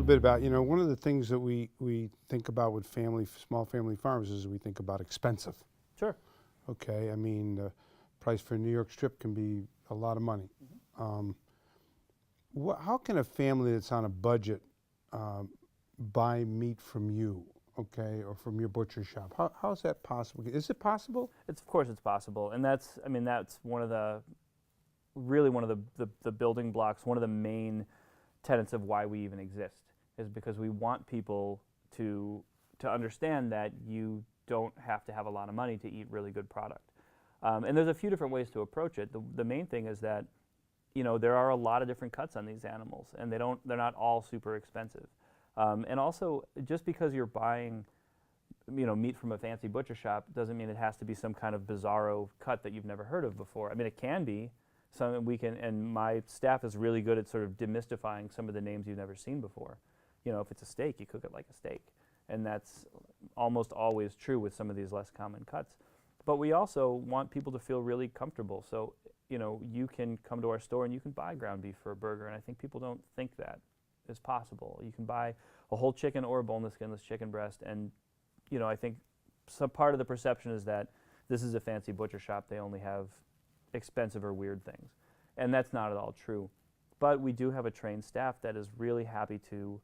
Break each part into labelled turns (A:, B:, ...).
A: little bit about, one of the things that we think about with small family farms is we think about expensive.
B: Sure.
A: Okay, I mean, the price for a New York strip can be a lot of money. How can a family that's on a budget buy meat from you, okay, or from your butcher shop? How is that possible? Is it possible?
B: Of course it's possible, and that's one of the building blocks, one of the main tenets of why we even exist, is because we want people to understand that you don't have to have a lot of money to eat really good product. And there's a few different ways to approach it. The main thing is that there are a lot of different cuts on these animals, and they're not all super expensive. And also, just because you're buying meat from a fancy butcher shop doesn't mean it has to be some kind of bizarro cut that you've never heard of before. I mean, it can be. And my staff is really good at sort of demystifying some of the names you've never seen before. If it's a steak, you cook it like a steak. And that's almost always true with some of these less common cuts. But we also want people to feel really comfortable. So, you can come to our store and you can buy ground beef for a burger, and I think people don't think that is possible. You can buy a whole chicken or a boneless, skinless chicken breast, and, I think some part of the perception is that this is a fancy butcher shop, they only have expensive or weird things. And that's not at all true. But we do have a trained staff that is really happy to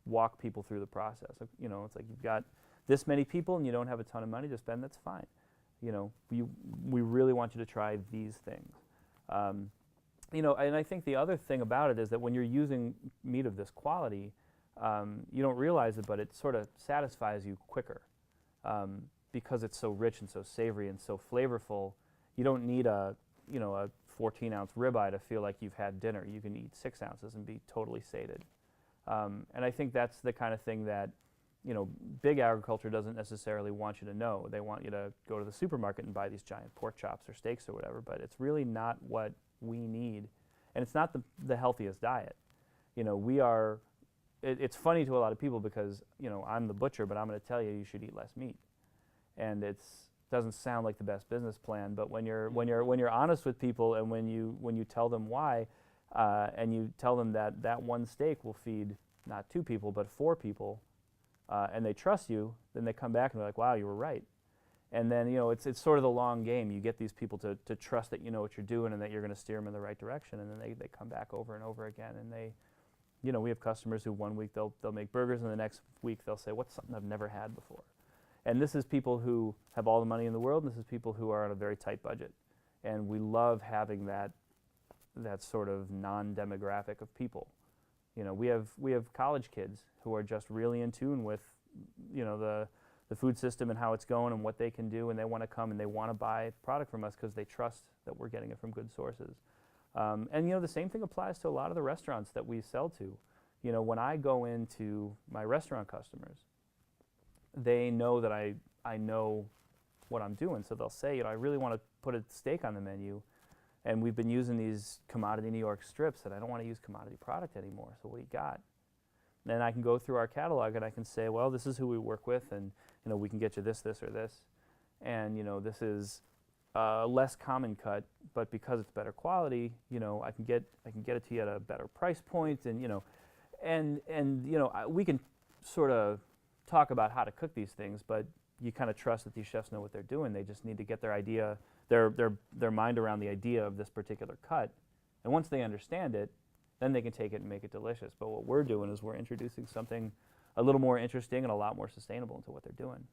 B: walk people through the process. It's like you've got this many people and you don't have a ton of money to spend, that's fine. We really want you to try these things. And I think the other thing about it is that when you're using meat of this quality, you don't realize it, but it sort of satisfies you quicker. Because it's so rich and so savory and so flavorful, you don't need a 14-ounce ribeye to feel like you've had dinner. You can eat 6 ounces and be totally sated. And I think that's the kind of thing that, big agriculture doesn't necessarily want you to know. They want you to go to the supermarket and buy these giant pork chops or steaks or whatever, but it's really not what we need. And it's not the healthiest diet. It's funny to a lot of people because, I'm the butcher, but I'm going to tell you should eat less meat. And doesn't sound like the best business plan, but when you're honest with people and when you tell them why, and you tell them that one steak will feed not 2 people but 4 people, and they trust you, then they come back and they're like, wow, you were right. And then it's sort of the long game. You get these people to trust that you know what you're doing and that you're going to steer them in the right direction, and then they come back over and over again. And we have customers who one week they'll make burgers, and the next week they'll say, what's something I've never had before? And this is people who have all the money in the world, and this is people who are on a very tight budget. And we love having that sort of non-demographic of people. We have college kids who are just really in tune with, the food system and how it's going and what they can do, and they want to come and they want to buy product from us because they trust that we're getting it from good sources. And the same thing applies to a lot of the restaurants that we sell to. When I go into my restaurant customers, they know that I know what I'm doing. So they'll say, I really want to put a steak on the menu, and we've been using these commodity New York strips, and I don't want to use commodity product anymore, so what do you got? Then I can go through our catalog and I can say, well, this is who we work with, and we can get you this, this, or this. And this is a less common cut, but because it's better quality, I can get it to you at a better price point, and we can sort of talk about how to cook these things, but you kind of trust that these chefs know what they're doing. They just need to get their mind around the idea of this particular cut, and once they understand it, then they can take it and make it delicious. But what we're doing is we're introducing something a little more interesting and a lot more sustainable into what they're doing.